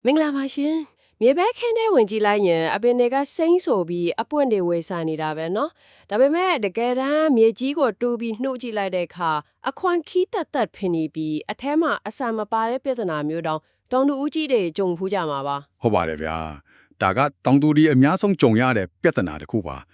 မင်္ဂလာပါရှင်မြေဘက်ခင်းထဲဝင်ကြည့်လိုက်ရင်အပင်တွေကစိမ့်ဆိုပြီးအပွင့်တွေဝေဆာနေတာပဲเนาะဒါပေမဲ့တကယ်တမ်းမြေကြီးကိုတူးပြီးနှုတ်ကြည့်လိုက်တဲ့အခါအခွန်ခီးတက်ဖင်နေပြီးအထဲမှာအဆာမပါတဲ့ပြဿနာမျိုးတောင်တောင်တူဦးကြီးတွေကြုံဖူးကြမှာပါဟုတ်ပါတယ်ဗျာဒါကတောင်သူဒီအများဆုံးကြုံရတဲ့ပြဿနာတစ်ခုပါ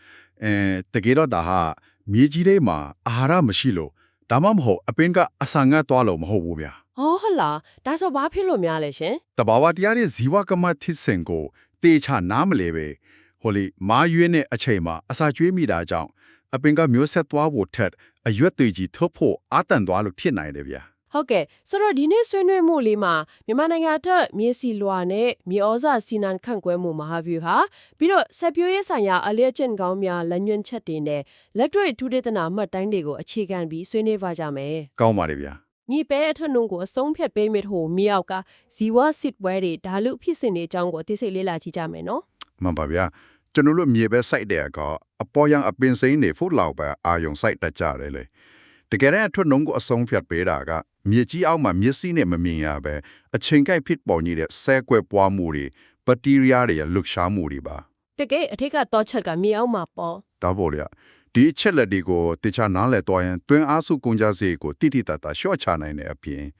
တကယ်တော့ဒါဟာမြေကြီးထဲမှာအာဟာရမရှိလို့ဒါမှမဟုတ်အပင်ကအဆာငတ်သွားလို့မဟုတ်ဘူးဗျာဟောဟလာဒါဆိုဘာဖြစ်လို့များလဲရှင်တဘာဝတရားရဲ့ဇီဝကမ္မထစ်စင်ကိုတေချာနားမလဲပဲဟိုလေမာရွေးနဲ့အချိန်မှာအစာကျွေးမိတာကြောင့်အပင်ကမျိုးဆက်သွားဖို့ထက်အရွက်တွေကြီးထုတ်ဖို့အာတန်သွားလို့ဖြစ်နိုင်တယ်ဗျာဟုတ်ကဲ့ဆိုတော့ဒီနေ့ဆွေးနွေးမှုလေးမှာမြန်မာနိုင်ငံအတွက်မြေစီလွာနဲ့မြေဩဇာစီနံခန့်ကွဲမှုမဟာဗျူဟာပြီးတော့ဆက်ပြိုးရေးဆိုင်ရာအလျက်ကျင့်ကောင်းများလက်ညွှန်းချက်တွေနဲ့လက်တွေ့ထူးဒေသနာမှတ်တိုင်းတွေကိုအခြေခံပြီးဆွေးနွေးပါကြမယ်ကောင်းပါတယ်ဗျာမြေပဲအထက်နှုံကိုအဆုံးဖြတ်ပေးမိထို့မြေအောက်ကဇီဝစစ်ပွဲတွေဓာလုဖြစ်စဉ်တွေအကြောင်းကိုသိစိတ်လေ့လာကြည့်ကြမယ်နော်မှန်ပါဗျာကျွန်တော်တို့မြေပဲစိုက်တဲ့အခါအပေါ်ရန်အပင်စိမ်းတွေဖို့လောက်ပဲအာယုံစိုက်တတ်ကြတယ်လေတကယ်တမ်းအထွတ်နှုံကိုအဆုံးဖြတ်ပေးတာကမြေကြီးအောက်မှာမျက်စိနဲ့မမြင်ရပဲအချိန်ကိုက်ဖြစ်ပေါ်နေတဲ့ဆဲကွဲပွားမှုတွေဘက်တီးရီးယားတွေလှုပ်ရှားမှုတွေပါတကယ်အထက်ကတော့ချက်ကမြေအောက်မှာပေါ့ဒါပေါ်လေဒီအချက်လက်တွေကိုတခြားနားလည်တော့ရင်တွင်းအားစုကုန်ကြစေကိုတိတိတတ်တာရှော့ချနိုင်တဲ့အပြင်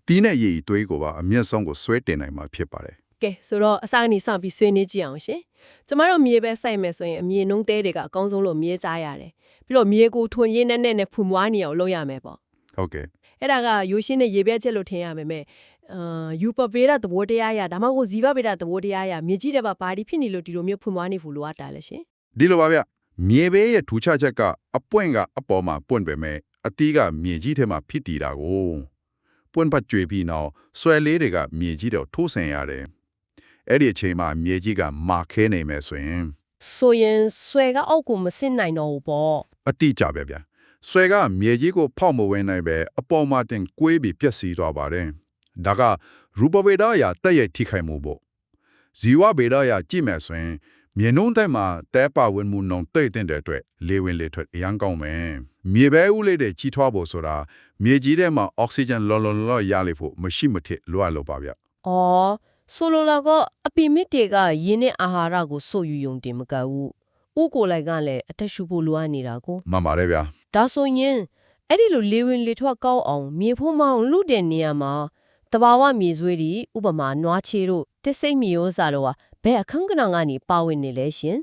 တီးနဲ့ရည်သွေးကိုပါအမျက်ဆုံးကိုဆွဲတင်နိုင်မှာဖြစ်ပါတယ်ကဲဆိုတော့အစကနေစပြီးဆွေးနွေးကြည့်အောင်ရှင်ကျမတို့မြေပဲစိုက်မယ်ဆိုရင်အမြေနှုံးတဲတွေကအကောင်းဆုံးလို့မြေကြားရတယ်ပြီးတော့မြေကိုထွန်ရင်းနဲ့ဖူမွားနေအောင်လုပ်ရမယ်ပေါ့ဟုတ်ကဲ့အဲ့ဒါကရိုးရှင်းတဲ့ရေပြက်ချက်လို့ထင်ရမယ်ယူပပေရသဘောတရားရဒါမှမဟုတ်ဇီဝပေရသဘောတရားရမြေကြီးတဲ့ပါတီဖြစ်နေလို့ဒီလိုမျိုးဖူမွားနေဖို့လိုအပ်တာလေရှင်ဒီလိုပါဗျမြေပဲရဲ့ထူခြားချက်ကအပွင့်ကအပေါ်မှာပွင့်ပေမဲ့အတီးကမြေကြီးထဲမှာဖြစ်တည်တာကိုပွင့်ပတ်ကြွေပြီးနောက်ဆွဲလေးတွေကမြေကြီးတော့ထိုးဆင်ရတယ်အဲ့ဒီအချိန်မှာမြေကြီးကမာခဲနေမယ်ဆိုရင်ဆွဲကအောက်ကိုမဆင့်နိုင်တော့ဘူးပေါ့အတိကြပဲဗျဆွဲကမြေကြီးကိုဖောက်မဝင်နိုင်ပဲအပေါ်မှာတင်ကွေးပြီးပျက်စီးသွားပါတယ်ဒါကရူပဗေဒရာတည့်ရထိခိုက်မှုပေါ့ဇီဝဗေဒရာကြည့်မယ်ဆိုရင်မြေနုံးတိုင်းမှာတဲပါဝင်မှုနှုံတိတ်တဲ့အတွက်လေဝင်လေထွက်အရန်ကောင်းမယ်မြေပဲဦးလေးတွေကြီးထွားဖို့ဆိုတာမြေကြီးထဲမှာအောက်ဆီဂျင်လောရလေဖို့မရှိမထစ်လွှတ်လို့ပါဗျ။အော်ဆိုလိုတာကအပီမစ်တွေကရင်းနဲ့အာဟာရကိုစို့ယူယုံတင်မကဘူး။ဥကိုလိုက်ကလည်းအသက်ရှူဖို့လိုအပ်နေတာကိုမှန်ပါတယ်ဗျာ။ဒါဆိုရင်အဲ့ဒီလိုလေဝင်လေထွက်ကောက်အောင်မြေဖို့မောင်လူတဲ့နေရာမှာတဘာဝမြေဆွေးတွေဥပမာနွားချေတို့တစ်စိမ့်မျိုးစားလို့ဘယ်အခန်းကဏ္ဍကနေပါဝင်နေလဲရှင်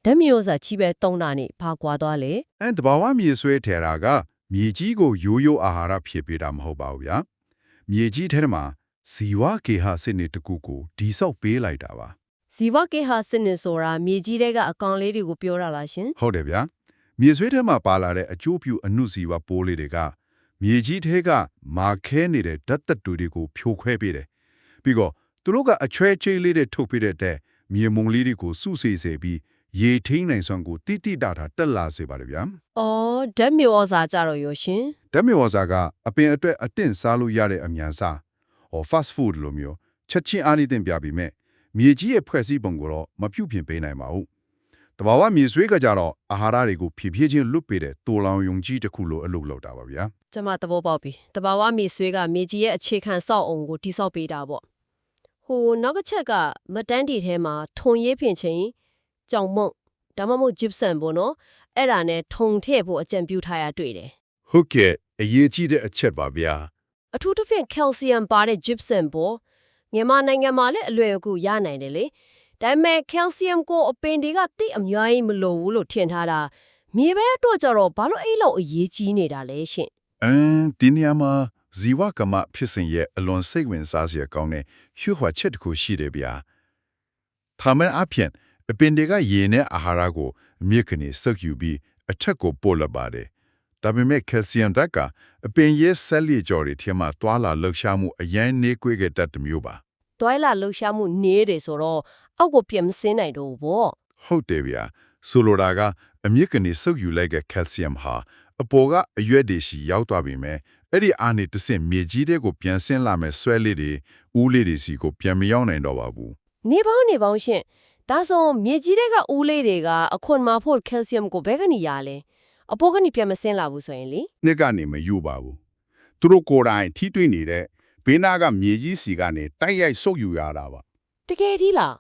ဓာတ်မျိုးစားချီပဲတုံးတာနေဖာကွာသွားလေတဘာဝမြေဆွေးထဲတာကမြေကြီးကိုရိုးအာဟာရဖြစ်ပေးတာမဟုတ်ပါဘူးဗျာမြေကြီးထဲမှာဇီဝကေဟာစနစ်တကူကိုဒီဆောက်ပေးလိုက်တာပါဇီဝကေဟာစနစ်ဆိုတာမြေကြီးထဲကအကောင်လေးတွေကိုပြောတာလားရှင်ဟုတ်တယ်ဗျာမြေဆွေးထဲမှာပါလာတဲ့အကျိုးပြုအနုဇီဝပိုးလေးတွေကမြေကြီးထဲကမာခဲနေတဲ့ဓာတ်သက်တွေကိုဖြိုခွဲပေးတယ်ပြီးတော့သူတို့ကအချွဲချေးလေးတွေထုတ်ပေးတဲ့မြေမုံလေးတွေကိုစုစေပြီးရေထိန်းနိုင်စွမ်းကိုတိတိတာတက်လာစေပါတယ်ဗျာ။အော်ဓာတ်မြေဩဇာကြတော့ရောရှင်ဓာတ်မြေဩဇာကအပင်အတွက်အတင့်စားလို့ရတဲ့အမြန်စားfast food လိုမျိုးချက်ချင်းအားနည်းတင်ပြပြီးမဲ့မြေကြီးရဲ့ဖွဲ့စည်းပုံကိုတော့မပြုတ်ပြင်ပေးနိုင်ပါဘူး။တဘာဝမြေဆွေးကကြတော့အာဟာရတွေကိုဖြည်းဖြည်းချင်းလွတ်ပေးတဲ့တိုလောင်ယုံကြီးတစ်ခုလိုအလုပ်လုပ်တာပါဗျာ။ကျွန်မသဘောပေါက်ပြီ။တဘာဝမြေဆွေးကမြေကြီးရဲ့အခြေခံစောက်အောင်ကိုတိဆောက်ပေးတာပေါ့။ဟိုနောက်တစ်ချက်ကမတန်းတီထဲမှာထုံရေးဖြင့်ချင်းကြောင်မုံဒါမှမဟုတ် gypsum ပေါ့နော်။အဲ့ဒါနဲ့ထုံထည့်ဖို့အကြံပြုထားရတွေ့တယ်။ဟုတ်ကဲ့အရေးကြီးတဲ့အချက်ပါဗျာ။အထူးသဖြင့် calcium ပါတဲ့ gypsum ပေါ့မြန်မာနိုင်ငံမှာလည်းအလွယ်အကူရနိုင်တယ်လေဒါပေမဲ့ calcium ကိုအပင်တွေကတိတ်အများကြီးမလိုဘူးလို့ထင်ထားတာမြေပဲအတွက်ကြတော့ဘာလို့အဲ့လောက်အရေးကြီးနေတာလဲရှင်ဒီနေရာမှာဇီဝကမ္မဖြစ်စဉ်ရဲ့အလွန်စိတ်ဝင်စားစရာကောင်းတဲ့ရှုခွာချက်တစ်ခုရှိတယ်ဗျာသာမန်အဖြစ်အပင်တွေကရေနဲ့အာဟာရကိုမြေကနေစုပ်ယူပြီးအထက်ကိုပို့လာပါတယ်ဒါပေမဲ့ကယ်လ်ဆီယမ်ဓာတ်ကအပင်ရဲ့ဆက်လီကြော်တွေထဲမှာတွာလာလှုပ်ရှားမှုအရင်နေကွေးတဲ့တတ်မျိုးပါတွာလာလှုပ်ရှားမှုနေတယ်ဆိုတော့အောက်ကိုပြင်းမစင်းနိုင်တော့ဘူးပေါ့ဟုတ်တယ်ဗျာဆိုလိုတာကအမြစ်ကနေစုပ်ယူလိုက်ကကယ်လ်ဆီယမ်ဟာအပေါ်ကအရွက်တွေရှိရောက်သွားပြီမဲ့အဲ့ဒီအားနဲ့တဆင့်မြေကြီးတဲ့ကိုပြန်ဆင်းလာမဲ့ဆွဲလေးတွေဦးလေးတွေစီကိုပြန်မရောက်နိုင်တော့ပါဘူးနေပေါင်းရှင်ဒါဆိုမြေကြီးတဲ့ကဦးလေးတွေကအခွန်မှာဖို့ကယ်လ်ဆီယမ်ကိုဘယ်ကနေရလဲအပေါ်ကနေပြန်မဆင်းလာဘူးဆိုရင်လေနှစ်ကနေမယူပါဘူးသူတို့ကိုယ်တိုင်ထိတွေ့နေတဲ့ဘေးနာကမြေကြီးစီကနေတိုက်ရိုက်ဆုပ်ယူရတာပါ တကယ်ကြီးလာ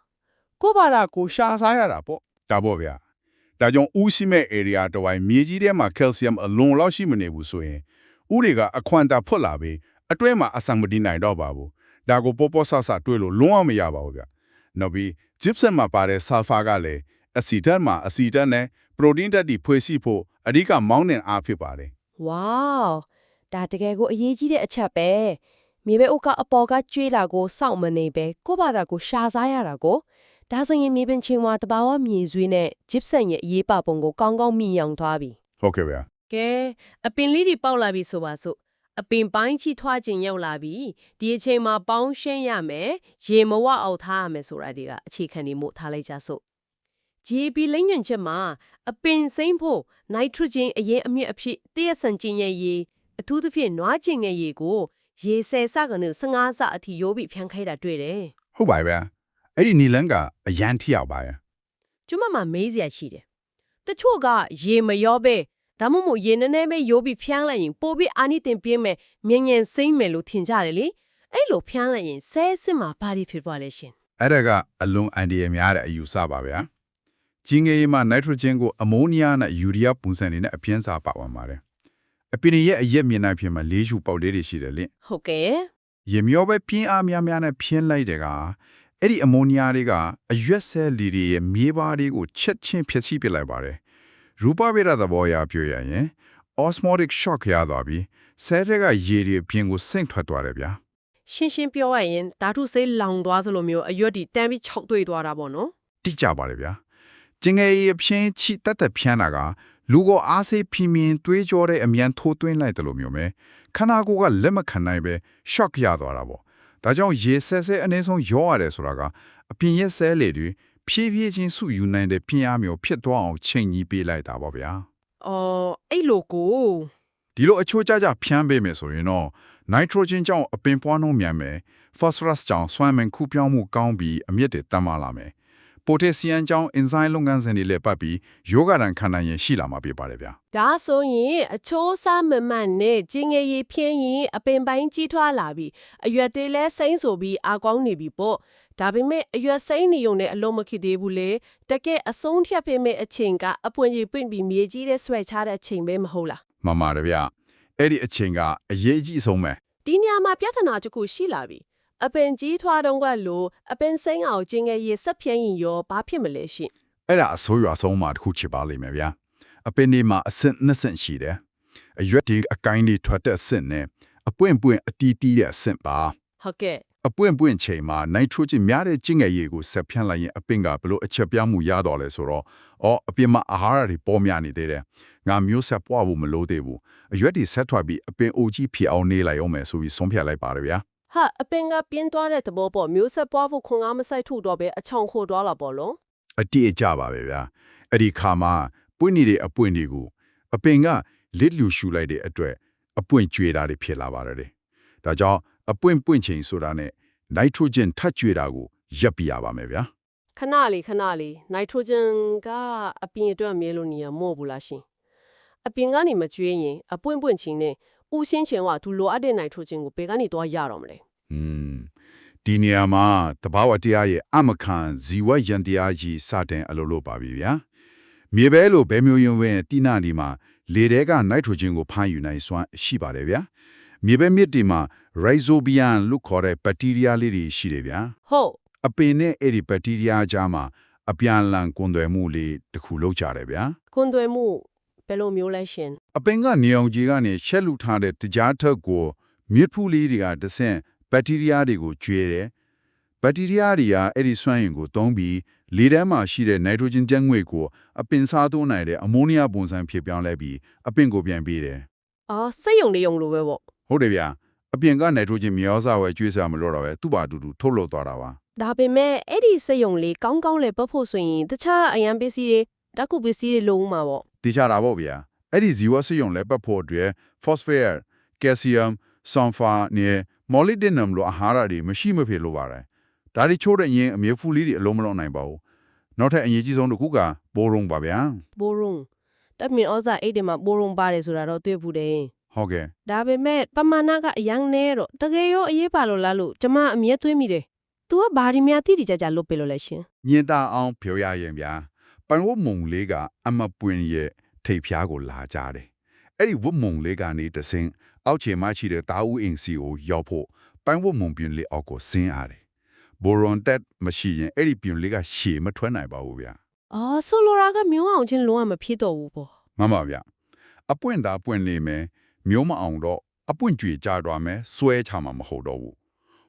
းကိုဘာသာကိုရှာစားရတာပေါ့ ဒါပေါ့ဗျာဒါကြောင့်ဦးစီမဲ့ area တဝိုင်းမြေကြီးထဲမှာ calcium အလွန်လောက်ရှိမနေဘူးဆိုရင်ဦးတွေကအခွန်တာဖွတ်လာပြီးအတွဲမှာအဆံမတည်နိုင်တော့ပါဘူးဒါကိုပေါ်ပေါ်ဆဆတွေးလို့လုံးဝမရပါဘူးဗျနောက်ပြီး gypsum မှာပါတဲ့ sulfur ကလည်း acid ဓာတ်မှာ acid ဓာတ်နဲ့ protein ဓာတ်တွေဖွဲ့စည်းဖို့အဓိကမောင်းနှင်အားဖြစ်ပါတယ် ဝေါဒါတကယ်ကိုအရေးကြီးတဲ့အချက်ပဲမြေပဲဥကအပေါ်ကကျွေးတာကိုစောင့်မနေပဲကိုဘာသာကိုရှာစားရတာကိုဒါဆိုရင်မြေပင်ချင်းဝါတဘာဝမြေဆွေးနဲ့ gypsum ရဲ့အရေးပါပုံကိုကောင်းကောင်းမြင်အောင်သွားပြီ ဟုတ်ကဲ့ဗျာ ကဲအပင်လေးတွေပေါက်လာပြီဆိုပါစို့အပင်ပိုင်းချီထွားခြင်းရောက်လာပြီဒီအချိန်မှာပေါင်းရှင်းရမယ်ရေမဝအောင်ထားရမယ်ဆိုတာတွေကအခြေခံနေမှုထားလိုက်ကြစို့ GAP လိမ့်ညွန့်ချက်မှာအပင်စိမ့်ဖို့ nitrogen အရင်အမြင့်အဖြစ်တည့်ဆန်ကျင်ရဲ့ရေအထူးသဖြင့်နွားကျင်ရဲ့ရေကိုရေဆယ်ဆကနေ15ဆအထိရိုးပြီးဖြန်းခိုင်းတာတွေ့တယ် ဟုတ်ပါဗျာအဲ့ဒီနီလန်းကအရန်ထိရောက်ပါရဲ့ ကျွမမှာမေးစရာရှိတယ်တချို့ကရေမရောပဲဒါမှမဟုတ်ရေနည်းနည်းပဲရိုးပြီးဖြန်းလိုက်ရင်ပိုပြီးအာနိသင်ပြင်းမယ်မြင်ငင်စိမ့်မယ်လို့ထင်ကြတယ်လေအဲ့လိုဖြန်းလိုက်ရင်ဆဲစစ်မှာဘာတွေဖြစ်သွားလဲရှင် အဲ့ဒါကအလွန်အန်ဒီရများတဲ့အယူဆပါဗျာကြီးငယ်မှာ nitrogen ကို ammonia နဲ့ urea ပုံစံတွေနဲ့အပြင်းစားပါဝင်ပါတယ်အပင်ရဲ့အရက်မြင်နိုင်ဖြစ်မှာ၄ရှုပေါက်လေးတွေရှိတယ်လေ ဟုတ်ကဲ့ ရေမျောပဲပြင်းအားများများနဲ့ဖြင်းလိုက်တဲ့ကအဲ့ဒီအမိုနီယာတွေကအရွက်ဆဲလီတွေရဲ့မြေပါတွေကိုချက်ချင်းဖျက်ဆီးပစ်လိုက်ပါတယ်ရူပဗေဒသဘောအရပြောရရင် osmotic shock ရသွားပြီးဆဲတဲ့ကရေတွေပြင်ကိုစိမ့်ထွက်သွားတယ်ဗျာ ရှင်းရှင်းပြောရရင်ဓာတုဆေးလောင်သွားသလိုမျိုးအရွက်ဒီတန်းပြီးခြောက်သွေ့သွားတာပေါ့နော် တိကျပါတယ်ဗျာကျင်ငယ်ရေဖြင်းချိတက်တက်ဖြန်းတာကလူကိုအားစိဖိမြင်တွေးကြောတဲ့အမြန်ထိုးသွင်းလိုက်တယ်လို့မျိုးပဲခန္ဓာကိုယ်ကလက်မခံနိုင်ပဲ shock ရသွားတာပေါ့ဒါကြောင့်ရေဆဲဆဲအနည်းဆုံးရောရတယ်ဆိုတာကအပြင်ရဲ့ဆဲလေတွေဖြည်းဖြည်းချင်းစုယူနိုင်တဲ့ပြင်းအားမျိုးဖြစ်သွားအောင်ချိန်ကြီးပေးလိုက်တာပေါ့ဗျာ အော်အဲ့လိုကို ဒီလိုအချိုးကျကျဖြန်းပေးမယ်ဆိုရင်တော့ nitrogen ကြောင့်အပင်ပွားနှုန်းမြန်မယ် phosphorus ကြောင့်စွမ်းမင်ခုပြောင်းမှုကောင်းပြီးအမြင့်တွေတန်းမာလာမယ် potassium ကြောင့် enzyme လုပ်ငန်းစဉ်တွေလည်းပတ်ပြီးယောဂတန်ခံနိုင်ရင်ရှိလာမှာဖြစ်ပါတယ်ဗျာ ဒါဆိုရင်အချိုးစားမမှန်နဲ့ကျင်းငယ်ရေးဖြင်းရင်အပင်ပိုင်းကြီးထွားလာပြီးအရွက်တွေလည်းစိမ့်ဆိုပြီးအာကောင်းနေပြီပေါ့ဒါပေမဲ့အရွက်စိမ့်နေုံနဲ့အလုံးမခိသေးဘူးလေတကယ်အဆုံးထက်ဖေးမဲ့အချိန်ကအပွင့်ကြီးပွင့်ပြီးမြေကြီးတဲ့ဆွဲချတဲ့အချိန်ပဲမဟုတ်လား မှန်ပါတယ်ဗျအဲ့ဒီအချိန်ကအရေးကြီးဆုံးပဲ ဒီနေရာမှာပြဿနာတစ်ခုရှိလာပြီအပင်ကြီးထွားတော့ကလို့အပင်စိမ့်အောင်ကျင်းငယ်ရေးဆက်ဖြန်းရင်ရောဘာဖြစ်မလဲရှင် အဲ့ဒါအဆိုးရွာဆုံးမှာတစ်ခုချပါလိမ့်မယ်ဗျာအပင်ဒီမှာအဆင့်နှစ်ဆင့်ရှိတယ်အရွက်ဒီအကိုင်းတွေထွက်တဲ့အဆင့်နဲ့အပွင့်ပွင့်အတီးတီးတဲ့အဆင့်ပါ ဟုတ်ကဲ့ အပွင့်ပွင့်ချိန်မှာ nitrogen များတဲ့ကျင့်ငယ်ရည်ကိုဆက်ဖြန်းလိုက်ရင်အပင်ကဘလို့အချက်ပြမှုရတော့လဲဆိုတော့အပင်မှာအာဟာရတွေပေါ်များနေသေးတယ်ငါမျိုးဆက်ပွားဖို့မလိုသေးဘူးအရွက်တွေဆက်ထွက်ပြီးအပင်အိုကြီးဖြစ်အောင်နေလိုက်အောင်မယ်ဆိုပြီးဆုံးဖြတ်လိုက်ပါတယ်ဗျာ ဟာအပင်ကပြင်းသွားတဲ့သဘောပေါ့မျိုးဆက်ပွားဖို့ခွန်အားမဆိုင်ထုတော့ပဲအချောင်ခိုသွားလာပေါ့လုံး အတိအကျပါပဲဗျာအဲ့ဒီခါမှာပွင့်နေတဲ့အပွင့်တွေကိုအပင်ကလစ်လူရှူလိုက်တဲ့အတွက်အပွင့်ကျွေတာတွေဖြစ်လာပါတယ်ဒါကြောင့်အပွင့်ပွင့်ချိန်ဆိုတာနဲ့ nitrogen ထပ်ကျွေတာကိုရပ်ပြရပါမယ်ဗျာ ခဏလေးနိုက်ထရိုဂျင်ကအပင်အတွက်မြဲလို့နေရမို့ဘူးလားရှင်အပင်ကနေမကျွေးရင်အပွင့်ပွင့်ချင်းနဲ့ဥရှင်းချင်ကသူလိုအပ်တဲ့နိုက်ထရိုဂျင်ကိုဘယ်ကနေတော့ရတော့မလဲ ဒီနေရာမှာတဘာဝတရားရဲ့အမခံဇီဝယန်တရားကြီးစတင်အလုပ်လုပ်ပါပြီဗျာမြေပဲလိုဘဲမျိုးရင်ဝင်တိနာဒီမှာလေထဲက nitrogen ကိုဖမ်းယူနိုင်စွမ်းရှိပါတယ်ဗျာမြေပဲမြစ်ဒီမှာ rhizobium လို့ခေါ်တဲ့ဘက်တီးရီးယားလေးတွေရှိတယ်ဗျာ ဟုတ် အပင်နဲ့အဲ့ဒီဘက်တီးရီးယားကြားမှာအပြန်အလှန်ကွန်သွယ်မှုလေးတစ်ခုလုပ်ကြတယ်ဗျာ ကွန်သွယ်မှုဘယ်လိုမျိုးလဲရှင် အပင်ကနေအောင်ကြီးကနေရှက်လူထားတဲ့တကြားထက်ကိုမြစ်ဖူးလေးတွေကတဆင့်ဘက်တီးရီးယားတွေကိုကျွေးတယ်ဘက်တီးရီးယားတွေကအဲ့ဒီစွမ်းအင်ကိုသုံးပြီးလေထဲမှာရှိတဲ့ nitrogen ကျန်းငွေကိုအပင်စားသွင်းနိုင်တဲ့အမိုနီယာပုံစံဖြစ်ပြောင်းလဲပြီးအပင်ကိုပြန်ပေးတယ် အော်စက်ယုံနေယုံလိုပဲပေါ့ ဟုတ်တယ်ဗျာအပြင်က nitrogen မြေဩဇာဝယ်ကျွေးစရာမလိုတော့ပဲသူ့ဘာတူတူထုတ်လုပ်သွားတာပါ ဒါပေမဲ့အဲ့ဒီစက်ယုံလေးကောင်းကောင်းလေးပတ်ဖို့ဆိုရင်တခြားအရန်ပစ္စည်းတွေဓာတ်ကုပစ္စည်းတွေလုံးမှာပေါ့ တခြားတာပေါ့ဗျာအဲ့ဒီဇီဝစရုံလည်းပတ်ဖို့အတွက် phosphate calcium sulfur နဲ့ molybdenum လိုအာဟာရတွေမရှိမဖြစ်လို့ပါတယ်ဒါတွေချိုးတဲ့ရင်အမျိုးဖူးလေးတွေအလုံးမလုံးနိုင်ပါဘူးနောက်ထပ်အရေးကြီးဆုံးတစ်ခုကဘိုးရုံပါဗျာ ဘိုးရုံတက်မင်ဩဇာအိတ်တွေမှာဘိုးရုံပါတယ်ဆိုတာတော့တွေ့ဘူးတယ် ဟုတ်ကဲ့ ဒါပေမဲ့ပမာဏကအယံနေတော့တကယ်ရောအရေးပါလို့လားလို့ကျမအမြဲတွေးမိတယ် तू ကဘာဒီများတိတိကျကျလုပ်ပေးလို့လဲရှင် ညင်တာအောင်ပြောရရင်ဗျာပန်ဝတ်မုံလေးကအမပွင့်ရဲ့ထိပ်ဖျားကိုလာကြတယ်အဲ့ဒီဝတ်မုံလေးကနေတဆင်းအောက်ခြေမှာရှိတဲ့တာဦးအင်စီကိုရောက်ဖို့ပန်ဝတ်မုံပြင်လေးအောက်ကိုဆင်းရတယ်ဘိုရွန်တက်မရှိရင်အဲ့ဒီပြင်လေးကရှည်မထွက်နိုင်ပါဘူးဗျာ အော်ဆိုလိုရာကမျိုးအောင်ချင်းလုံးဝမဖြစ်တော့ဘူးပေါ့ မှန်ပါဗျာအပွင့်တာပွင့်နေမယ်မျိုးမအောင်တော့အပွင့်ကြွေကြသွားမယ်ဆွဲချမှာမဟုတ်တော့ဘူး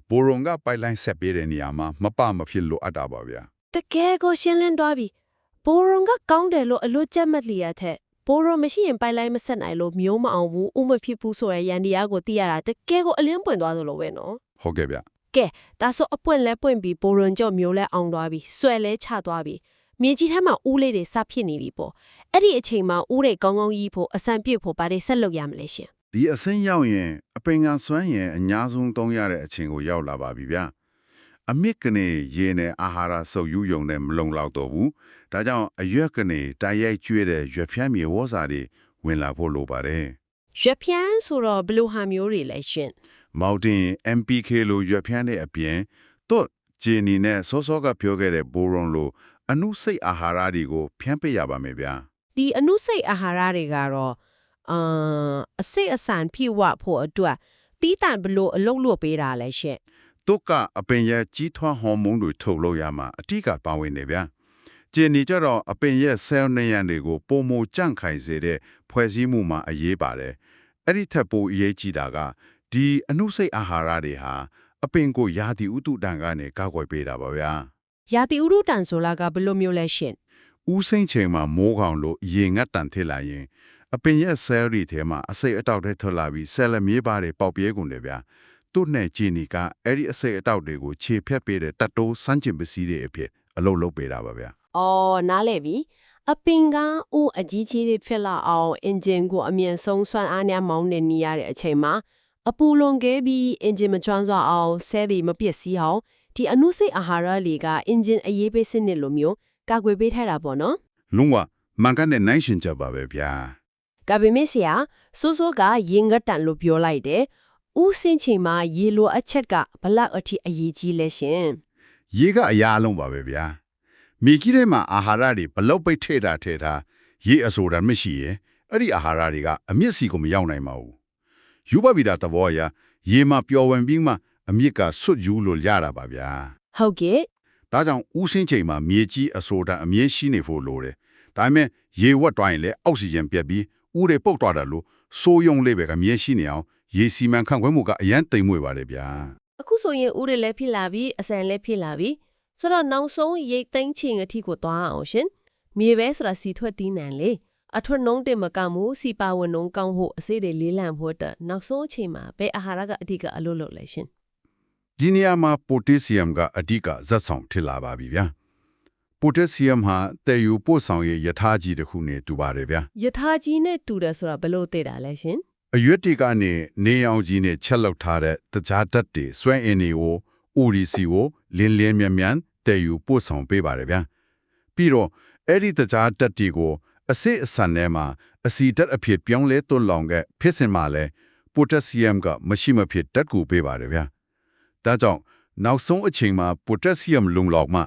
ဘိုရွန်ကပိုက်လိုင်းဆက်ပေးတဲ့နေရာမှာမပမဖြစ်လို့အပ်တာပါဗျာ တကယ်ကိုရှင်းလင်းသွားပြီဘိုရွန်ကကောင်းတယ်လို့အလို့ကြက်မှတ်လျက်ထက်ဘိုရွန်မရှိရင်ပိုက်လိုက်မဆက်နိုင်လို့မျိုးမအောင်ဘူးဥမဖြစ်ဘူးဆိုရရန်တရားကိုသိရတာတကယ်ကိုအလင်းပွင့်သွားသလိုပဲနော် ဟုတ်ကဲ့ဗျ ကဲဒါဆိုအပွင့်လဲပွင့်ပြီးဘိုရွန်ကြော့မျိုးလဲအောင်သွားပြီဆွဲလဲချသွားပြီမြေကြီးထဲမှာဦးလေးတွေစဖြစ်နေပြီပေါ့အဲ့ဒီအချိန်မှာဦးတွေကောင်းကောင်းကြီးဖို့အဆန်ပြည့်ဖို့ဘာတွေဆက်လုပ်ရမလဲရှင် ဒီအဆင်းရောက်ရင်အပင်ကစွမ်းရင်အများဆုံးသုံးရတဲ့အချိန်ကိုရောက်လာပါပြီဗျာအမြစ်ကနေရေနဲ့အာဟာရစုပ်ယူယုံနဲ့မလုံလောက်တော့ဘူးဒါကြောင့်အရွက်ကနေတိုက်ရိုက်ကျွေးတဲ့ရွက်ဖျန်းမြေဝေါ်စာတွေဝင်လာဖို့လိုပါတယ် ရွက်ဖျန်းဆိုတော့ဘယ်လိုဟာမျိုးတွေလဲရှင် မော်တင် MPK လိုရွက်ဖျန်းတဲ့အပြင်သွတ်ဂျီနီနဲ့စောစောကပြောခဲ့တဲ့ဘိုရွန်လိုအနုစိတ်အာဟာရတွေကိုဖြန်းပေးရပါမယ်ဗျာ ဒီအနုစိတ်အာဟာရတွေကတော့အစိတ်အဆန်ဖြည့်ဝဖို့အတွက်တီးတန့်ဘလို့အလုပ်လုပ်ပေးတာလဲရှင့် တုတ်ကအပင်ရဲ့ကြီးထွားဟော်မုန်းတွေထုတ်လို့ရမှာအတိကပါဝင်နေဗျာဂျီနီကြတော့အပင်ရဲ့ cell နေရန်တွေကိုပုံမကြန့်ခိုင်စေတဲ့ဖွဲ့စည်းမှုမှာအရေးပါတယ်အဲ့ဒီထက်ပိုအရေးကြီးတာကဒီအနုစိတ်အာဟာရတွေဟာအပင်ကိုယာတိဥတုတန်ကနေကောက်ွယ်ပေးတာပါဗျာ ရာသီဥတုတန်ဆိုလာကဘလို့မျိုးလဲရှင့် ဦးစိမ့်ချိန်မှာမိုးကောင်လို့ရေငတ်တန်ထစ်လာရင်အပင်ရဲ့ cell တွေထဲမှာအစိတ်အတောက်တွေထွက်လာပြီး cell မြေပါတွေပေါက်ပြဲကုန်တယ်ဗျာသူ့နဲ့ဂျီနီကအဲ့ဒီအစိတ်အတောက်တွေကိုခြေဖြတ်ပေးတဲ့တတ်တိုးစမ်းကျင်ပစ္စည်းတွေအဖြစ်အလုပ်လုပ်ပေးတာပါဗျာ အော်နားလဲပြီအပင်ကဦးအကြီးကြီးတွေဖြစ်လာအောင်အင်ဂျင်ကိုအမြန်ဆုံးဆွမ်းအားနဲ့မောင်းနေနေရတဲ့အချိန်မှာအပူလွန်ခဲ့ပြီးအင်ဂျင်မကျွမ်းစွာအောင်ဆဲတွေမပျက်စီးအောင်ဒီအနုစိတ်အာဟာရတွေကအင်ဂျင်အရေးပေးစနစ်လိုမျိုးကာကွယ်ပေးထားတာပေါ့နော် လုံးဝမှန်ကန်တဲ့နိုင်ရှင်ချက်ပါပဲဗျာ ကပေမစ်ဆရာစိုးစိုးကရေငတ်တန်လို့ပြောလိုက်တယ်။ဦးစင်းချိန်မှာရေလိုအချက်ကဘလောက်အထိအရေးကြီးလဲရှင် ရေကအရာအလုံးပါပဲဗျာမြေကြီးထဲမှာအာဟာရတွေဘလောက်ပိတ်ထည့်တာရေအဆိုတာမရှိရဲ့အဲ့ဒီအာဟာရတွေကအမြင့်စီကိုမရောက်နိုင်ပါဘူးယူပဗီဒသဘောအရရေမှာပျော်ဝင်ပြီးမှအမြင့်ကဆွတ်ယူလို့ရတာပါဗျာ ။ဟုတ်ကဲ့ ဒါကြောင့်ဦးစင်းချိန်မှာမြေကြီးအဆိုတာအမြင့်ရှိနေဖို့လိုတယ်ဒါပေမဲ့ရေဝတ်သွားရင်လည်းအောက်ဆီဂျင်ပြတ်ပြီးဦးတွေပုတ်သွားတယ်လို့စိုးယုံလေးပဲကမြင့်ရှိနေအောင်ရေစီမံခန့်ခွဲမှုကအရန်တိမ်မွေ့ပါတယ်ဗျာ ။အခုဆိုရင်ဦးတွေလည်းဖြစ်လာပြီအစံလည်းဖြစ်လာပြီ။ဆိုတော့နောက်ဆုံးရိတ်သိမ်းချိန်အထိကိုသွားအောင်ရှင်။မြေပဲဆိုတာစီထွက်တီးနံလေ။အထွတ်နှုံးတင်မကမှုစီပါဝင်နှုံးကောင်းဖို့အစိတွေလေးလံဖို့အတွက်နောက်ဆုံးအချိန်မှာဘယ်အာဟာရကအဓိကအလုပ်လုပ်လဲရှင် ဒီနေရာမှာပိုတက်ဆီယမ်ကအဓိကဇက်ဆောင်ထစ်လာပါပြီဗျာပိုတက်ဆီယမ်ဟာတဲ့ယူပို့ဆောင်ရဲ့ယထာကြီးတစ်ခုနဲ့တူပါတယ်ဗျာ ။ယထာကြီးနဲ့တူတယ်ဆိုတာဘယ်လိုသိတာလဲရှင် အရွက်တွေကနေနေအောင်ကြီးနဲ့ချက်လောက်ထားတဲ့တကြားဓာတ်တွေစွဲအင်းတွေကိုဥရီစီကိုလင်းလင်းမြန်မြန်တဲ့ယူပို့ဆောင်ပေးပါတယ်ဗျာပြီးတော့အဲ့ဒီတကြားဓာတ်တွေကိုအစစ်အဆန်ထဲမှာအစီဓာတ်အဖြစ်ပြောင်းလဲသွန်းလောင်ခဲ့ဖြစ်စင်မှာလဲပိုတက်ဆီယမ်ကမရှိမဖြစ်ဓာတ်ကူပေးပါတယ်ဗျာဒါကြောင့်နောက်ဆုံးအချိန်မှာပိုတက်ဆီယမ်လုံလောက်မှ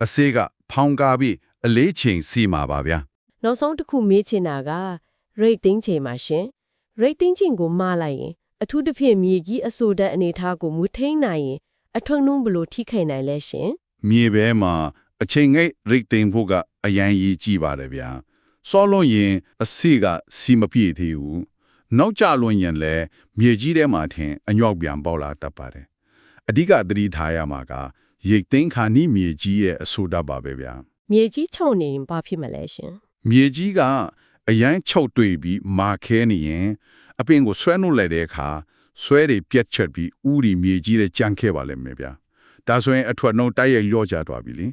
အစေးကဖောင်းကားပြီးအလေးချိန်စီမှာပါဗျာ ။နောက်ဆုံးတစ်ခုမေးချင်တာကရိတ်သိမ်းချိန်မှာရှင်။ရိတ်သိမ်းချိန်ကိုမှားလိုက်ရင်အထူးသဖြင့်မြေကြီးအဆိုတဲ့အနေထားကိုမူထိန်နိုင်ရင်အထွတ်နှုံးဘလို့ထိခိုက်နိုင်လဲရှင် မြေပဲမှာအချိန်ငိတ်ရိတ်သိမ်းဖို့ကအရန်ကြီးကြည့်ပါတယ်ဗျာစောလွန်ရင်အစီကစီမပြည့်သေးဘူးနောက်ကျလွန်ရင်လည်းမြေကြီးထဲမှာထင်အညောက်ပြန်ပေါက်လာတတ်ပါတယ်အဓိကသတိထားရမှာကရိတ်သိမ်းခါနီးမြေကြီးရဲ့အဆိုတတ်ပါပဲဗျာ ။မြေကြီးချုံနေရင်ဘာဖြစ်မလဲရှင် မြေကြီးကအရန်ချုပ်တွေ့ပြီးမာခဲနေရင်အပင်ကိုဆွဲနှုတ်လိုက်တဲ့အခါဆွဲတွေပြက်ချက်ပြီးဥရီမြေကြီးတဲ့ကြမ်းခဲ့ပါလိမ့်မယ်ဗျာဒါဆိုရင်အထွတ်နှုတ်တိုက်ရိုက်လျော့ကျသွားပြီလေ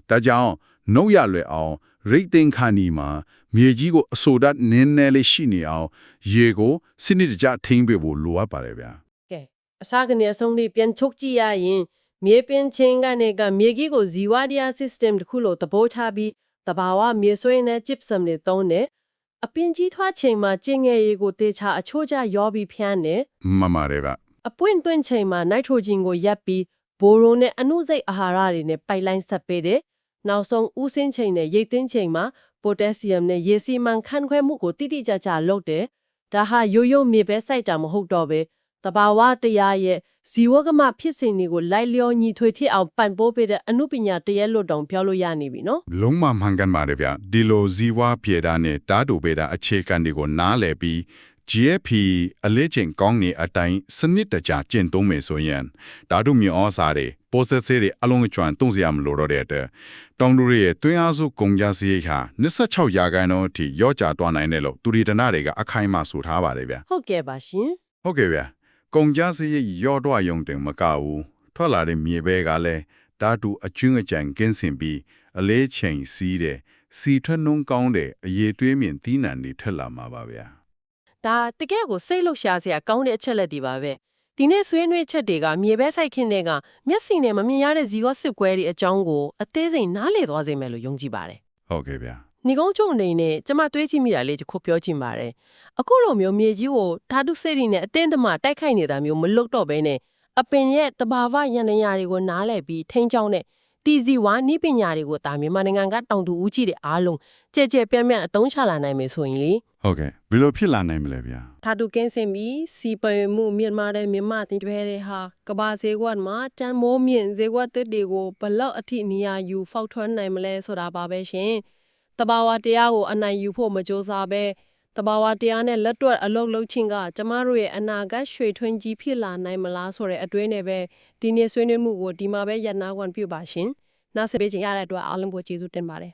ဒါကြောင့်နှုတ်ရလွယ်အောင်ရိတ်သိမ်းခါနီးမှာမြေကြီးကိုအဆိုတတ်နင်းနေလေးရှိနေအောင်ရေကိုစနစ်တကျထိမ့်ပေးဖို့လိုအပ်ပါတယ်ဗျာ ။ကဲအစားကနေအဆုံးလေးပြန်ချုပ်ကြည့်ရရင်မြေပင်ချင်းကနေကမြေကြီးကိုဇီဝတရား system တစ်ခုလို့သဘောထားပြီးတဘာဝမြေဆွေးနဲ့ gypsum တွေသုံးတယ်အပင်ကြီးထွားချိန်မှာကျင်းငယ်ရေကိုတေချာအချိုးကျရောပြီးဖြန်းတယ် မှန်ပါတယ်ဗျ အပွင့်သွင်းချိန်မှာနိုက်ထရိုဂျင်ကိုရပ်ပြီးဘ ဘိုရိုနဲ့အနုစိတ်အာဟာရတွေနဲ့ပိုက်လိုင်းဆက်ပေးတယ်နောက်ဆုံးဥစင်းချိန်နဲ့ရိတ်သိမ်းချိန်မှာပိုတက်ဆီယမ်နဲ့ရေစီမန်ခန့်ခွဲမှုကိုတိတိကျကျလုပ်တယ်ဒါဟာရိုးရိုးမြေပဲစိုက်တာမဟုတ်တော့ပဲတဘာဝတရားရဲ့ဇီဝကမဖြစ်စဉ်တွေကိုလိုက်လျောညီထွေဖြစ်အောင်ပံ့ပိုးပေးတဲ့အမှုပညာတရက်လို့တောင်ပြောလို့ရနေပြီနော် လုံးဝမှန်ကန်ပါတယ်ဗျဒီလိုဇီဝပြေတာနဲ့တားတူပေးတာအခြေခံတွေကိုနားလည်ပြီး GFP အလေးချိန်ကောင်းနေအတိုင်းစနစ်တကျကျင့်သုံးမယ်ဆိုရင်ဓာတုမြေဩဇာတွေ process တွေအလုံးအကျွမ်းသုံးစရာမလိုတော့တဲ့အတွက်တောင်တူရဲ့တွင်းအားစုကုန်ကြစရိတ်ဟာ26ရာခိုင်နှုန်းအထိရော့ကျသွားနိုင်တယ်လို့သူရိဒနာတွေကအခိုင်အမာဆိုထားပါတယ်ဗျ ဟုတ်ကဲ့ပါရှင် ဟုတ်ကဲ့ဗျကုန်ကြစရိတ်ရော့တော့ရုံတင်မကဘူးထွက်လာတဲ့မြေပဲကလည်းဓာတုအကျွင်းအကြံကင်းစင်ပြီးအလေးချိန်စီးတယ်စီထွက်နှုံးကောင်းတဲ့အရေးတွေးမြင်သီးနှံတွေထက်လာမှာပါဗျာ ဒါတကယ်ကိုစိတ်လှုပ်ရှားစရာကောင်းတဲ့အချက်လက်တွေပါပဲဒီနေ့ဆွေးနွေးချက်တွေကမြေပဲစိုက်ခင်းတဲ့ကမျက်စိနဲ့မမြင်ရတဲ့ဇီဝစစ်ကွဲတွေအကြောင်းကိုအသေးစိတ်နားလည်သွားစေမယ်လို့ယုံကြည်ပါတယ် ဟုတ်ကဲ့ဗျာ ညီကုန်းချုံအနေနဲ့ကျမတွေးကြည့်မိတာလေးတစ်ခုပြောချင်ပါတယ်အခုလိုမျိုးမြေကြီးကိုဓာတုစိတ်တွေနဲ့အတင်းတမတိုက်ခိုက်နေတာမျိုးမလုပ်တော့ဘဲနဲ့အပင်ရဲ့တဘာဝရန်နေရာတွေကိုနားလည်ပြီးထိန်းချောင်းတဲ့တီစီဝါနိပညာတွေကိုတာမြန်မာနိုင်ငံကတောင်သူဦးကြီးတွေအားလုံးကြဲကြဲပြန့်ပြန့်အသုံးချလာနိုင်မယ်ဆိုရင်လေ ဟုတ်ကဲ့ဘယ်လိုဖြစ်လာနိုင်မလဲဗျာ ဓာတုကင်းစင်ပြီးစီပယ်မှုမြန်မာတဲ့မြန်မာတင်တွဲတဲ့ဟာကဘာဈေးကွက်မှာတန်မိုးမြင့်ဈေးကွက်တစ်တွေကိုဘလောက်အထိနေရာယူဖောက်ထွန်းနိုင်မလဲဆိုတာပါပဲရှင်တဘာဝတရားကိုအနိုင်ယူဖို့မကြိုးစားပဲတဘာဝတရားနဲ့လက်တွက်အလုပ်လုပ်ခြင်းကကျမတို့ရဲ့အနာဂတ်ရွှေထွန်းကြီးဖြစ်လာနိုင်မလားဆိုတဲ့အတွေးနဲ့ပဲဒီနေ့ဆွေးနွေးမှုကိုဒီမှာပဲရပ်နားခွင့်ပြုပါရှင်နောက်ဆက်ပေးခြင်းရတဲ့အတွက်အားလုံးကိုကျေးဇူးတင်ပါတယ်